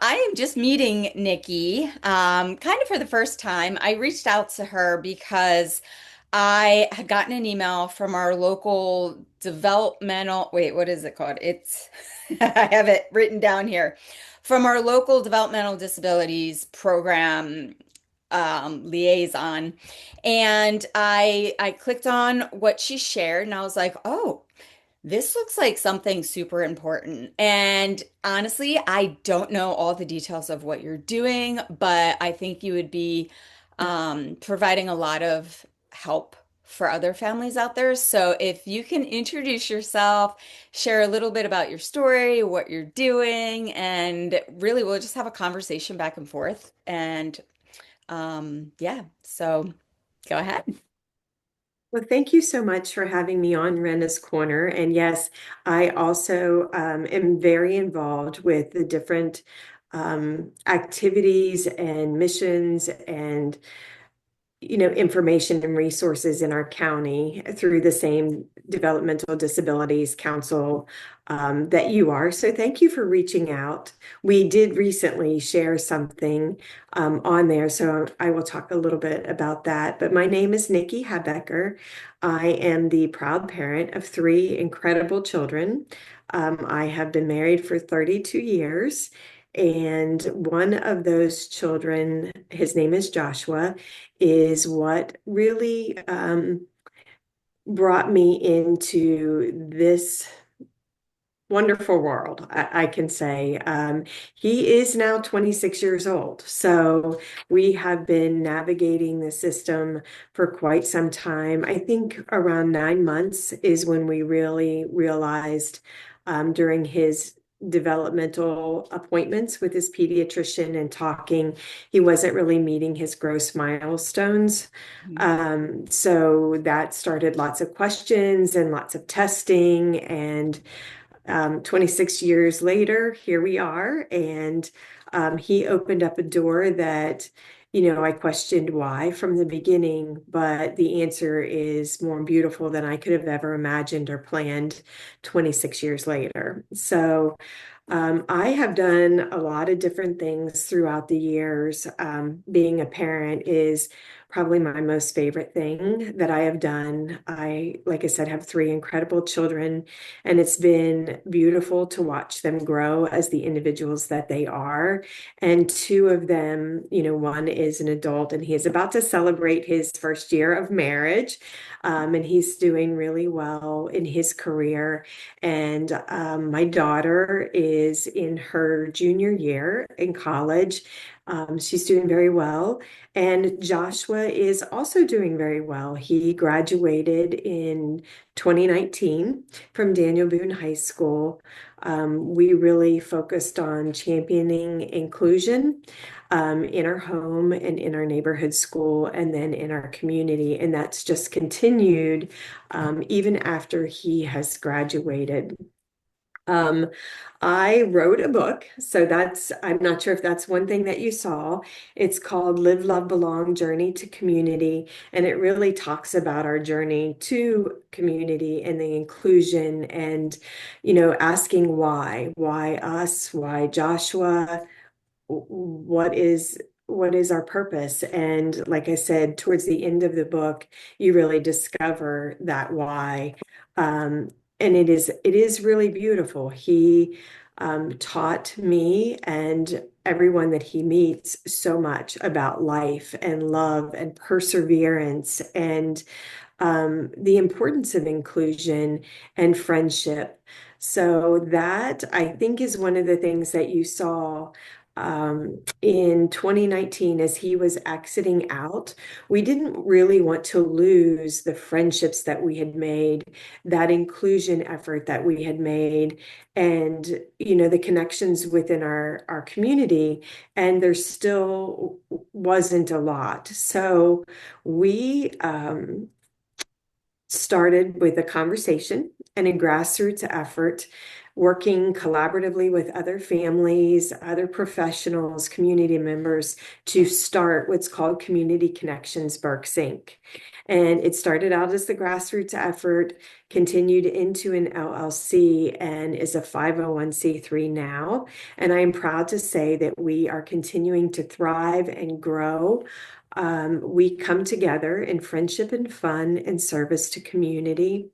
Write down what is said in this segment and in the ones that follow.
I am just meeting Nikki, kind of for the first time. I reached out to her because I had gotten an email from our local developmental, wait, what is it called? It's, I have it written down here, from our local developmental disabilities program liaison. And I clicked on what she shared and I was like, oh, this looks like something super important. And honestly, I don't know all the details of what you're doing, but I think you would be providing a lot of help for other families out there. So if you can introduce yourself, share a little bit about your story, what you're doing, and really we'll just have a conversation back and forth. And yeah, so go ahead. Well, thank you so much for having me on Renna's Corner. And yes, I also am very involved with the different activities and missions and information and resources in our county through the same Developmental Disabilities Council that you are. So thank you for reaching out. We did recently share something on there, so I will talk a little bit about that. But my name is Nicki Habecker. I am the proud parent of three incredible children. I have been married for 32 years. And one of those children, his name is Joshua, is what really brought me into this wonderful world, I can say. He is now 26 years old. So we have been navigating the system for quite some time. I think around 9 months is when we really realized during his developmental appointments with his pediatrician and talking, he wasn't really meeting his gross milestones. So that started lots of questions and lots of testing. And 26 years later, here we are. And he opened up a door that, I questioned why from the beginning, but the answer is more beautiful than I could have ever imagined or planned 26 years later. So I have done a lot of different things throughout the years. Being a parent is probably my most favorite thing that I have done. Like I said, have three incredible children, and it's been beautiful to watch them grow as the individuals that they are. And two of them, one is an adult and he is about to celebrate his first year of marriage. And he's doing really well in his career. And my daughter is in her junior year in college. She's doing very well. And Joshua is also doing very well. He graduated in 2019 from Daniel Boone High School. We really focused on championing inclusion in our home and in our neighborhood school and then in our community. And that's just continued even after he has graduated. Um, I wrote a book, so I'm not sure if that's one thing that you saw. It's called Live, Love, Belong, Journey to Community, and it really talks about our journey to community and the inclusion and, asking why us, why Joshua, what is our purpose? And like I said, towards the end of the book, you really discover that why. And it is really beautiful. He taught me and everyone that he meets so much about life and love and perseverance and the importance of inclusion and friendship. So that I think is one of the things that you saw in 2019 as he was exiting out. We didn't really want to lose the friendships that we had made, that inclusion effort that we had made, and the connections within our community. And there still wasn't a lot. So we started with a conversation and a grassroots effort, working collaboratively with other families, other professionals, community members to start what's called Community Connections Berks Inc. And it started out as the grassroots effort, continued into an LLC, and is a 501(c)(3) now. And I am proud to say that we are continuing to thrive and grow. We come together in friendship and fun and service to community.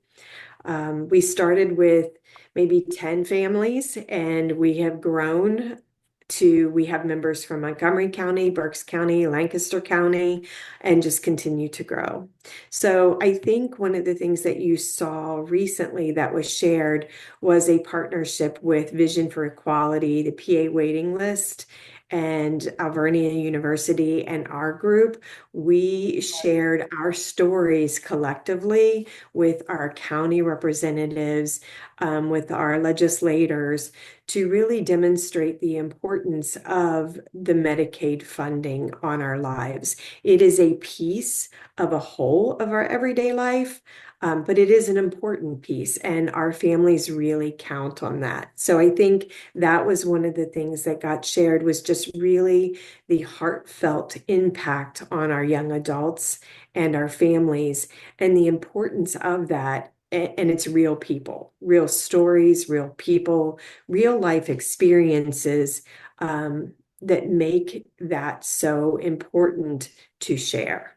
We started with maybe 10 families, and we have grown to, we have members from Montgomery County, Berks County, Lancaster County, and just continue to grow. So I think one of the things that you saw recently that was shared was a partnership with Vision for Equality, the PA waiting list, and Alvernia University and our group. We shared our stories collectively with our county representatives, with our legislators, to really demonstrate the importance of the Medicaid funding on our lives. It is a piece of a whole of our everyday life, but it is an important piece, and our families really count on that. So I think that was one of the things that got shared, was just really the heartfelt impact on our young adults and our families, and the importance of that. And it's real people, real stories, real people, real life experiences, that make that so important to share.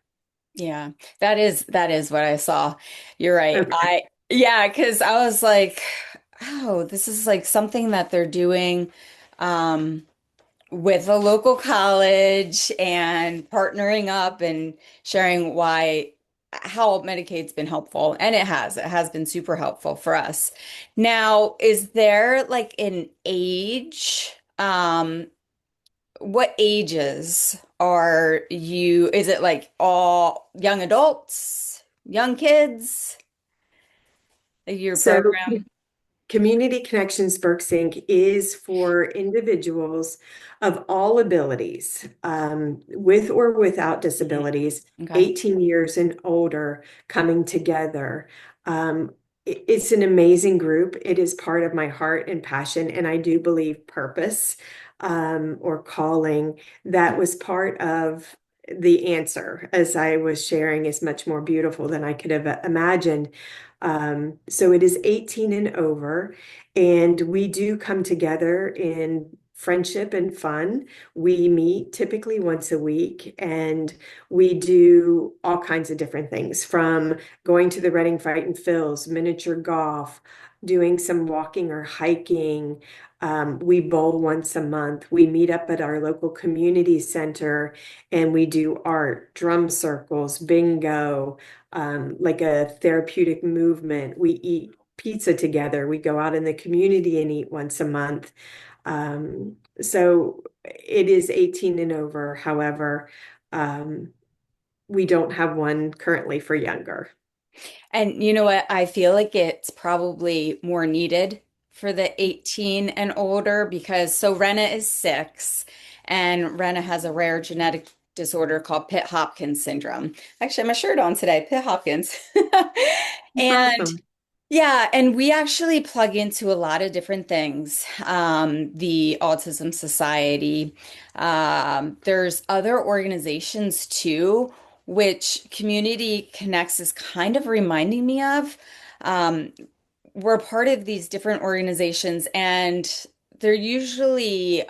Yeah, that is what I saw. You're right. Okay. Yeah, because I was like, oh, this is like something that they're doing um with a local college and partnering up and sharing why how Medicaid's been helpful. And it has been super helpful for us. Now, is there like an age? What ages are you? Is it like all young adults, young kids, your So program? Community Connections Berks Inc. is for individuals of all abilities, with or without Mhm. disabilities, Okay. 18 years and older, coming together. It's an amazing group. It is part of my heart and passion, and I do believe purpose, or calling, that was part of the answer, as I was sharing, is much more beautiful than I could have imagined. So it is 18 and over, and we do come together in friendship and fun. We meet typically once a week, and we do all kinds of different things, from going to the Reading Fight and Fills, miniature golf, doing some walking or hiking. We bowl once a month. We meet up at our local community center, and we do art, drum circles, bingo, like a therapeutic movement. We eat pizza together. We go out in the community and eat once a month. So it is 18 and over. However, um, we don't have one currently for younger. And you know what? I feel like it's probably more needed for the 18 and older because so Renna is 6 and Renna has a rare genetic disorder called Pitt-Hopkins syndrome. Actually, I have my shirt on today, Pitt-Hopkins. And Awesome. yeah, and we actually plug into a lot of different things. The Autism Society. There's other organizations too, which Community Connects is kind of reminding me of. Um, we're part of these different organizations, and they're usually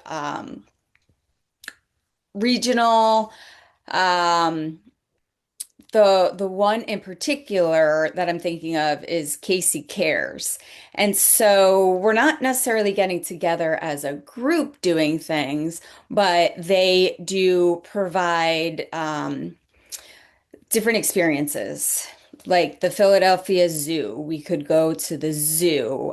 regional. Um, the one in particular that I'm thinking of is Casey Cares. And so we're not necessarily getting together as a group doing things, but they do provide different experiences. Like the Philadelphia Zoo, we could go to the zoo.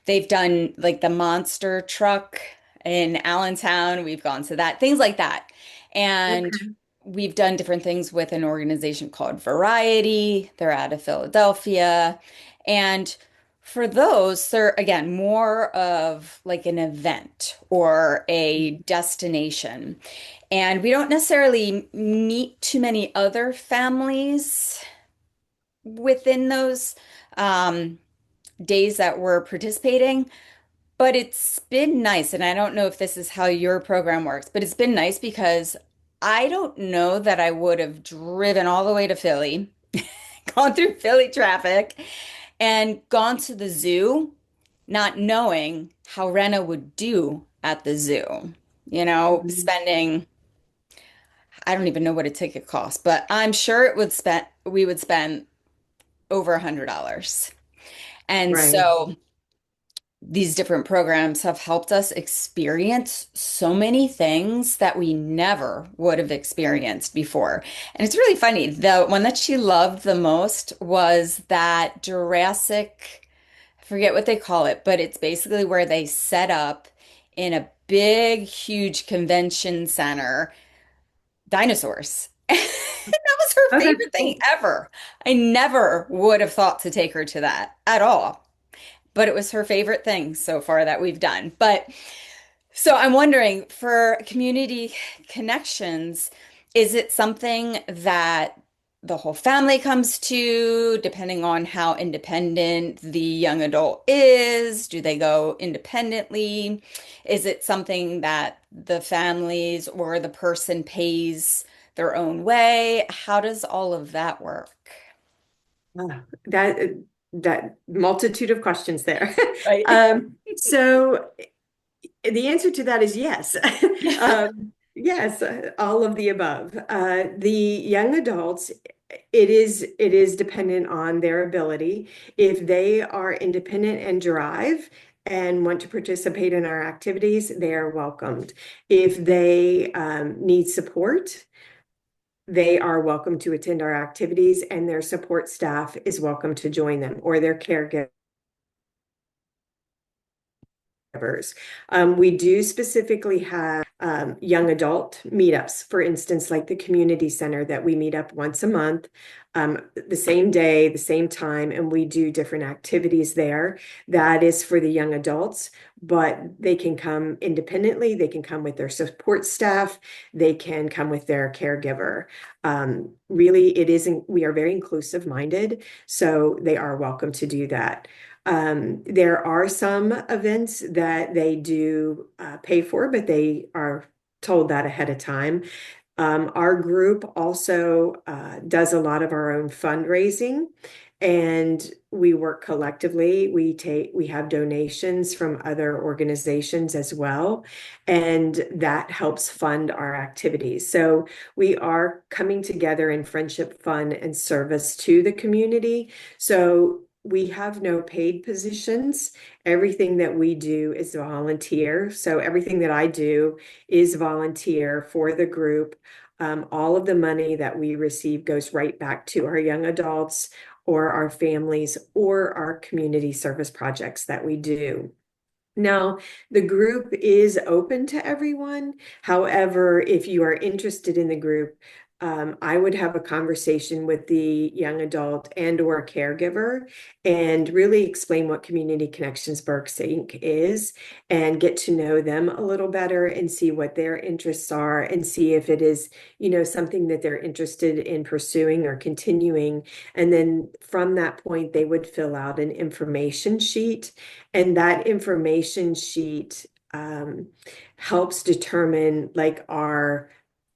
They've done like the monster truck in Allentown. We've gone to that, things like that. And Okay. we've done different things with an organization called Variety. They're out of Philadelphia. And for those, they're again more of like an event or a destination. And we don't necessarily meet too many other families within those um, days that we're participating. But it's been nice, and I don't know if this is how your program works, but it's been nice because I don't know that I would have driven all the way to Philly, gone through Philly traffic, and gone to the zoo, not knowing how Renna would do at the zoo. Mhm. Spending, I don't even know what a ticket costs, but I'm sure we would spend over $100. And Right. so these different programs have helped us experience so many things that we never would have experienced before. And it's really funny. The one that she loved the most was that Jurassic, I forget what they call it, but it's basically where they set up in a big, huge convention center dinosaurs. That was her Oh, that's favorite thing cool. ever. I never would have thought to take her to that at all, but it was her favorite thing so far that we've done. But so I'm wondering for community connections, is it something that the whole family comes to, depending on how independent the young adult is? Do they go independently? Is it something that the families or the person pays their own way? How does all of that work? That multitude of questions there. Right. So the answer to that is yes. Yes, all of the above. The young adults, it is dependent on their ability. If they are independent and drive and want to participate in our activities, they are welcomed. If they need support, they are welcome to attend our activities, and their support staff is welcome to join them or their caregivers. We do specifically have young adult meetups, for instance, like the community center that we meet up once a month, the same day, the same time, and we do different activities there. That is for the young adults, but they can come independently, they can come with their support staff, they can come with their caregiver. Really, it isn't, we are very inclusive minded, so they are welcome to do that. There are some events that they do pay for, but they are told that ahead of time. Our group also does a lot of our own fundraising, and we work collectively. We have donations from other organizations as well, and that helps fund our activities. So we are coming together in friendship, fun, and service to the community. So we have no paid positions. Everything that we do is volunteer. So everything that I do is volunteer for the group. All of the money that we receive goes right back to our young adults or our families or our community service projects that we do. Now, the group is open to everyone. However, if you are interested in the group, I would have a conversation with the young adult and or caregiver and really explain what Community Connections Berks Inc. is and get to know them a little better and see what their interests are and see if it is, something that they're interested in pursuing or continuing. And then from that point, they would fill out an information sheet, and that information sheet helps determine like our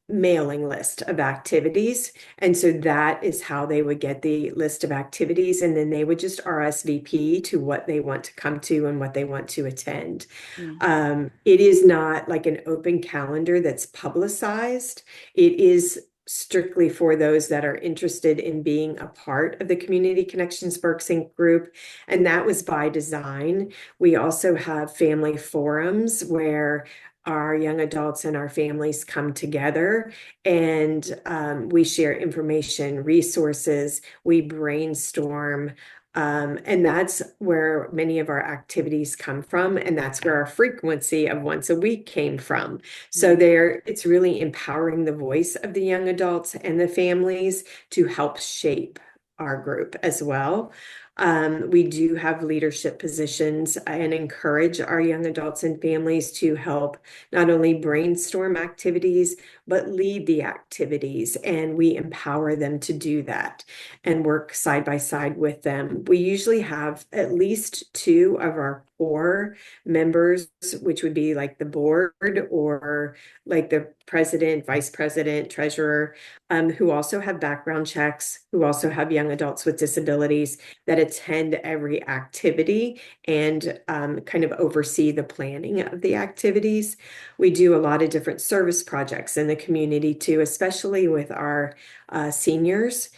mailing list of activities. And so that is how they would get the list of activities. And then they would just RSVP to what they want to come to and what they want to attend. Mm. It is not like an open calendar that's publicized. It is strictly for those that are interested in being a part of the Community Connections Berks Inc. group. And that was by design. We also have family forums where our young adults and our families come together, and we share information, resources, we brainstorm. And that's where many of our activities come from, and that's where our frequency of once a week came from. So Mm. it's really empowering the voice of the young adults and the families to help shape our group as well. We do have leadership positions and encourage our young adults and families to help not only brainstorm activities, but lead the activities. And we empower them to do that and work side by side with them. We usually have at least two of our core members, which would be like the board or like the president, vice president, treasurer, who also have background checks, who also have young adults with disabilities that attend every activity and kind of oversee the planning of the activities. We do a lot of different service projects in the community too, especially with our seniors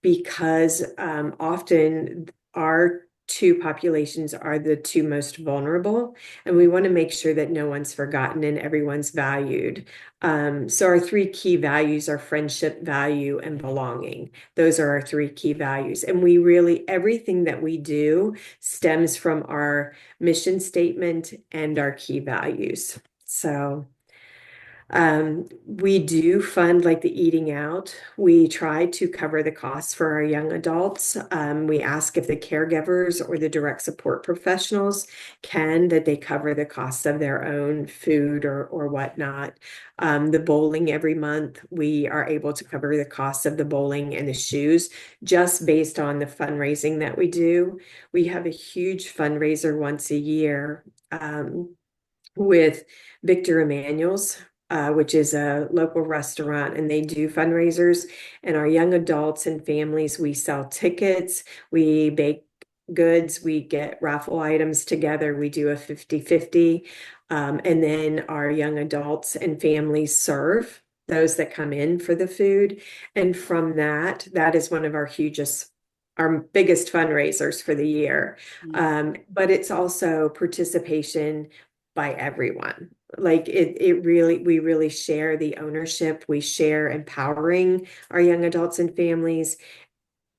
because often our two populations are the two most vulnerable, and we want to make sure that no one's forgotten and everyone's valued. So our three key values are friendship, value, and belonging. Those are our three key values. And we really, everything that we do stems from our mission statement and our key values. So we do fund like the eating out. We try to cover the costs for our young adults. We ask if the caregivers or the direct support professionals can, that they cover the costs of their own food or whatnot. The bowling every month, we are able to cover the costs of the bowling and the shoes just based on the fundraising that we do. We have a huge fundraiser once a year. With Victor Emmanuel's, which is a local restaurant, and they do fundraisers. And our young adults and families, we sell tickets, we bake goods, we get raffle items together, we do a 50-50. And then our young adults and families serve those that come in for the food. And from that, that is one of our biggest fundraisers for the year. But it's also participation by everyone. Like we really share the ownership. We share empowering our young adults and families,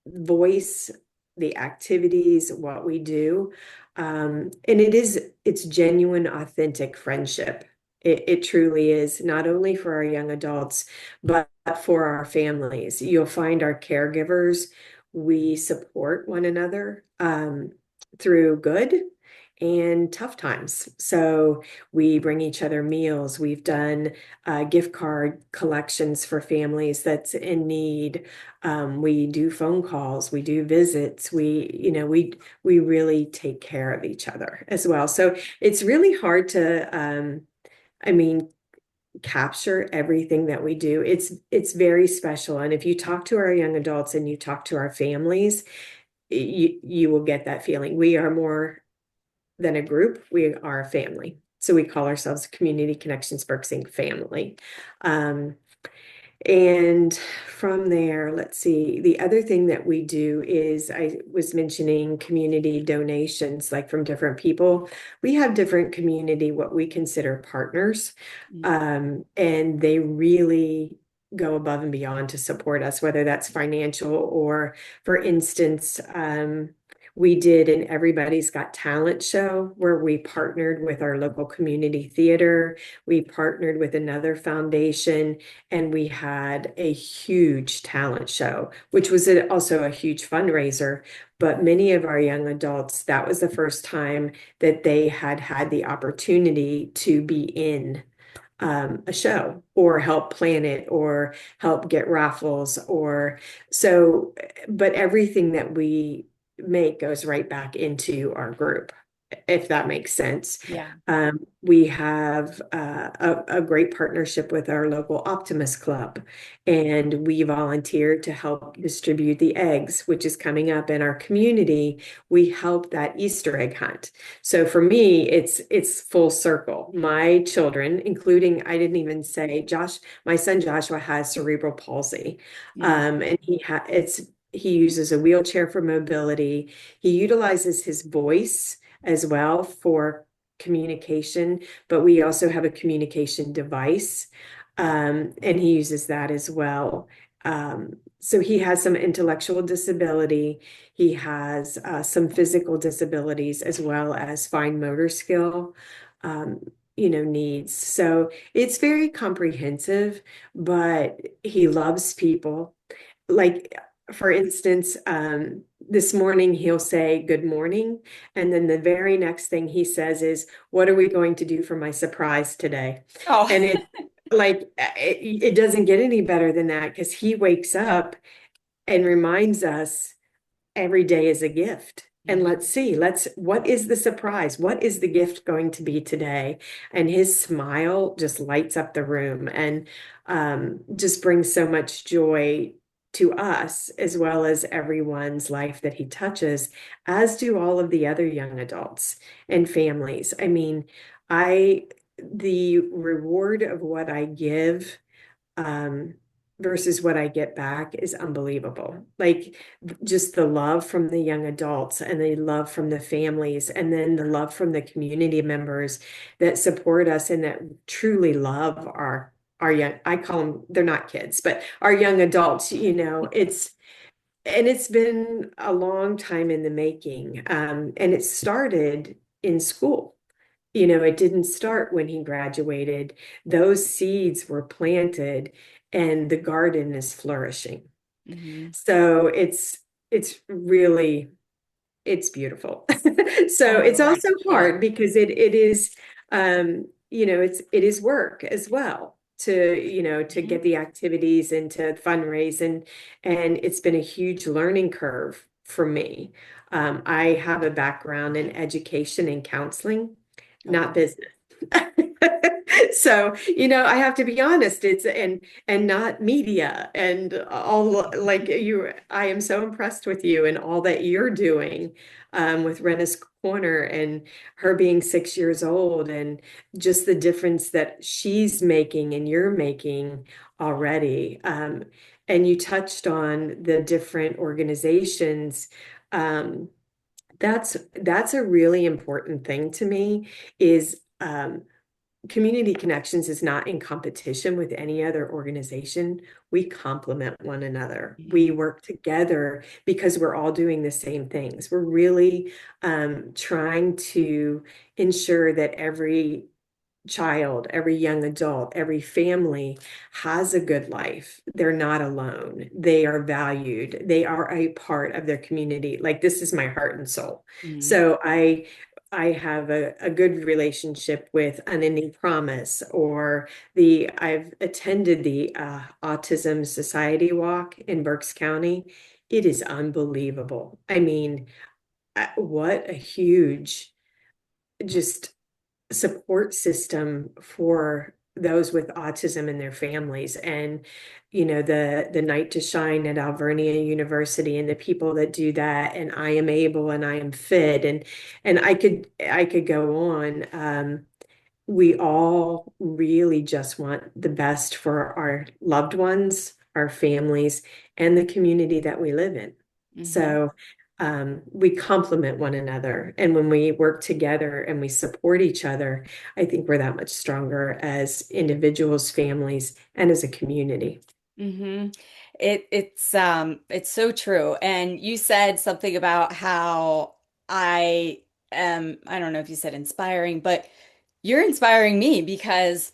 voice the activities, what we do. And it's genuine, authentic friendship. It truly is, not only for our young adults, but for our families. You'll find our caregivers, we support one another through good and tough times. So we bring each other meals. We've done gift card collections for families that's in need. We do phone calls. We do visits. We really take care of each other as well. So it's really hard to, I mean, capture everything that we do. It's very special. And if you talk to our young adults and you talk to our families, you will get that feeling. We are more than a group, we are a family. So we call ourselves Community Connections Berks family. And from there, let's see, the other thing that we do is I was mentioning community donations, like from different people. We have different community, what we consider partners. And they really go above and beyond to support us, whether that's financial or, for instance, we did an Everybody's Got Talent show where we partnered with our local community theater. We partnered with another foundation, and we had a huge talent show, which was also a huge fundraiser. But many of our young adults, that was the first time that they had had the opportunity to be in a show or help plan it or help get raffles or so, but everything that we make goes right back into our group, if that makes sense. Yeah. We have a great partnership with our local Optimist Club, and we volunteer to help distribute the eggs, which is coming up in our community. We help that Easter egg hunt. So for me, it's full circle. My children, including, I didn't even say Josh, my son Joshua has cerebral palsy, and he uses a wheelchair for mobility. He utilizes his voice as well for communication, but we also have a communication device, and he uses that as well. So he has some intellectual disability. He has some physical disabilities as well as fine motor skill, um, needs. So it's very comprehensive, but he loves people. Like, for instance, this morning he'll say good morning, and then the very next thing he says is, "What are we going to do for my surprise today?" Oh. And it like it doesn't get any better than that because he wakes up and reminds us every day is a gift. And Mhm. what is the surprise? What is the gift going to be today? And his smile just lights up the room and just brings so much joy to us as well as everyone's life that he touches, as do all of the other young adults and families. I mean, I, the reward of what I give um, versus what I get back is unbelievable. Like just the love from the young adults and the love from the families, and then the love from the community members that support us and that truly love our young, I call them, they're not kids, but our young adults, it's been a long time in the making. And it started in school. It didn't start when he graduated. Those seeds were planted and the garden is flourishing. Mhm. So it's really it's beautiful. So Oh, it's I also can't. hard because it is it is work as well to Mhm. get the activities and to fundraise and it's been a huge learning curve for me. I have a background in education and counseling, not Okay. business. So, I have to be honest, it's and not media and all like you I am so impressed with you and all that you're doing with Renna's Corner and her being 6 years old and just the difference that she's making and you're making already. And you touched on the different organizations. Um, that's a really important thing to me is Community Connections is not in competition with any other organization. We complement one another. We Mhm. work together because we're all doing the same things. We're really trying to ensure that every child, every young adult, every family has a good life. They're not alone. They are valued. They are a part of their community. Like this is my heart and soul. Mhm. So I have a good relationship with Unending Promise or I've attended the Autism Society Walk in Berks County. It is unbelievable. I mean, what a huge just support system for those with autism and their families and the night to shine at Alvernia University and the people that do that and I am able and I am fit and I could go on. We all really just want the best for our loved ones, our families, and the community that we live in. Mhm. So we complement one another. And when we work together and we support each other, I think we're that much stronger as individuals, families, and as a community. Mhm. It's so true. And you said something about how I don't know if you said inspiring, but you're inspiring me because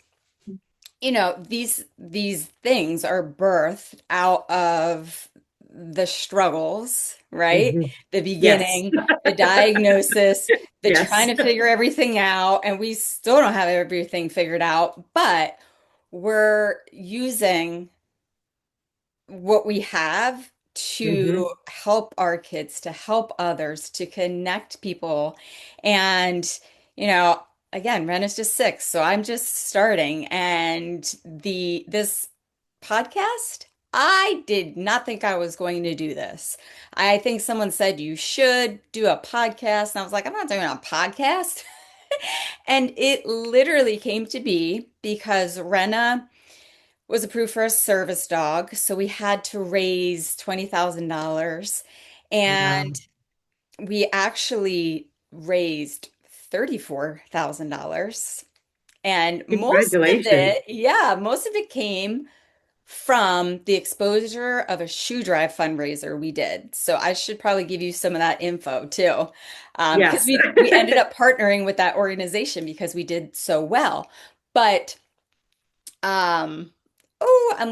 these things are birthed out of the struggles, right? Mhm. The Yes. beginning, the diagnosis, the trying Yes. to figure everything out, and we still don't have everything figured out, but we're using what we have to Hmm. help our kids, to help others, to connect people. And, you know, again, Ren is just 6, so I'm just starting. And this podcast, I did not think I was going to do this. I think someone said you should do a podcast, and I was like, I'm not doing a podcast. And it literally came to be because Renna was approved for a service dog, so we had to raise $20,000 Wow. and we actually raised $34,000. And most of Congratulations. it, yeah, most of it came from the exposure of a shoe drive fundraiser we did. So I should probably give you some of that info too. Because Yes. we ended up partnering with that organization because we did so well. But I'm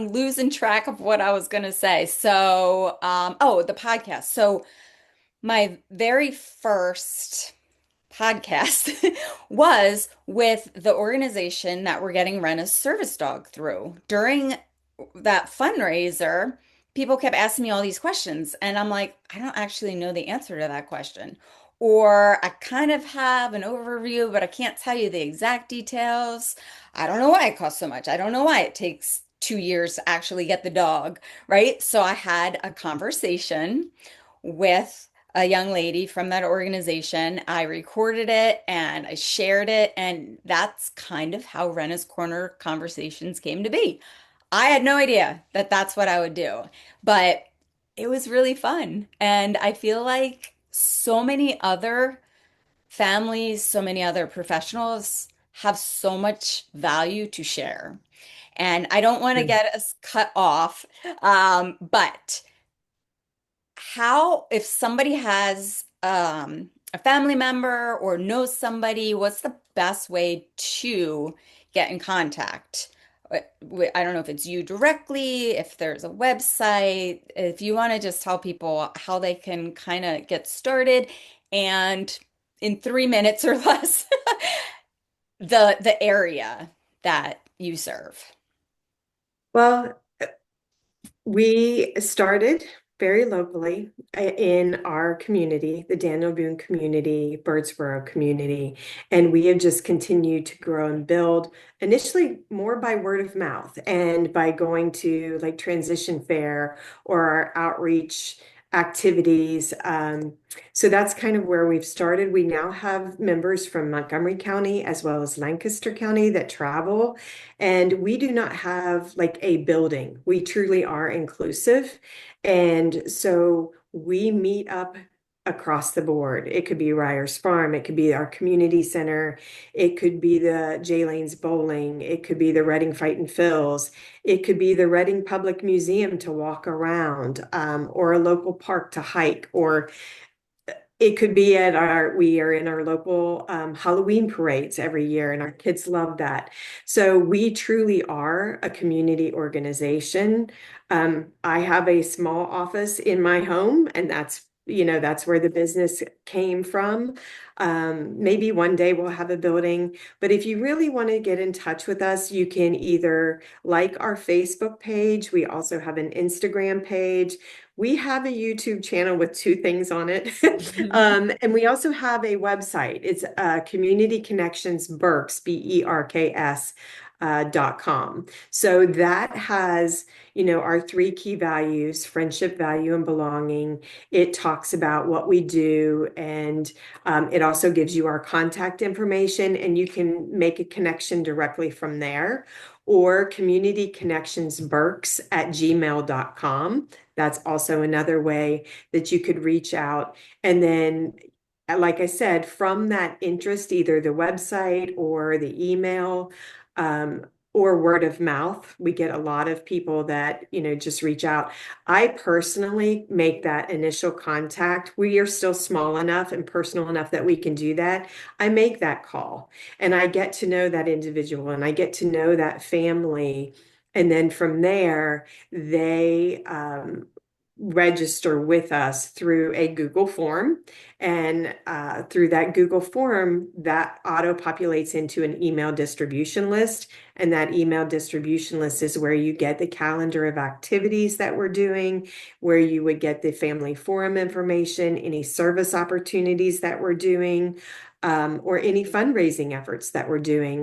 losing track of what I was gonna say. So, the podcast. So My very first podcast was with the organization that we're getting Renna's service dog through. During that fundraiser, people kept asking me all these questions, and I'm like, I don't actually know the answer to that question. Or I kind of have an overview, but I can't tell you the exact details. I don't know why it costs so much. I don't know why it takes 2 years to actually get the dog, right? So I had a conversation with a young lady from that organization. I recorded it and I shared it, and that's kind of how Renna's Corner conversations came to be. I had no idea that that's what I would do, but it was really fun. And I feel like so many other families, so many other professionals have so much value to share. And I don't want to get us cut off, but how, if somebody has a family member or knows somebody, what's the best way to get in contact? I don't know if it's you directly, if there's a website, if you want to just tell people how they can kind of get started and in 3 minutes or less, the area that you serve. Well, we started very locally in our community, the Daniel Boone community, Birdsboro community, and we have just continued to grow and build initially more by word of mouth and by going to like transition fair or our outreach activities. So that's kind of where we've started. We now have members from Montgomery County as well as Lancaster County that travel, and we do not have like a building. We truly are inclusive. And so we meet up across the board. It could be Ryers Farm, it could be our community center, it could be the J Lanes Bowling, it could be the Reading Fight and Fills, it could be the Reading Public Museum to walk around, or a local park to hike, or it could be at we are in our local Halloween parades every year, and our kids love that. So we truly are a community organization. I have a small office in my home, and that's where the business came from. Maybe one day we'll have a building, but if you really want to get in touch with us, you can either like our Facebook page. We also have an Instagram page. We have a YouTube channel with two things on it. And we also have a website. It's Community Connections Berks, BERKS. .com. So that has, our three key values: friendship, value, and belonging. It talks about what we do, and it also gives you our contact information, and you can make a connection directly from there, or Community Connections Berks at gmail.com. That's also another way that you could reach out. And then, like I said, from that interest, either the website or the email, um, or word of mouth, we get a lot of people that, just reach out. I personally make that initial contact. We are still small enough and personal enough that we can do that. I make that call and I get to know that individual and I get to know that family. And then from there, they register with us through a Google form. And through that Google form, that auto populates into an email distribution list. And that email distribution list is where you get the calendar of activities that we're doing, where you would get the family forum information, any service opportunities that we're doing, or any fundraising efforts that we're doing.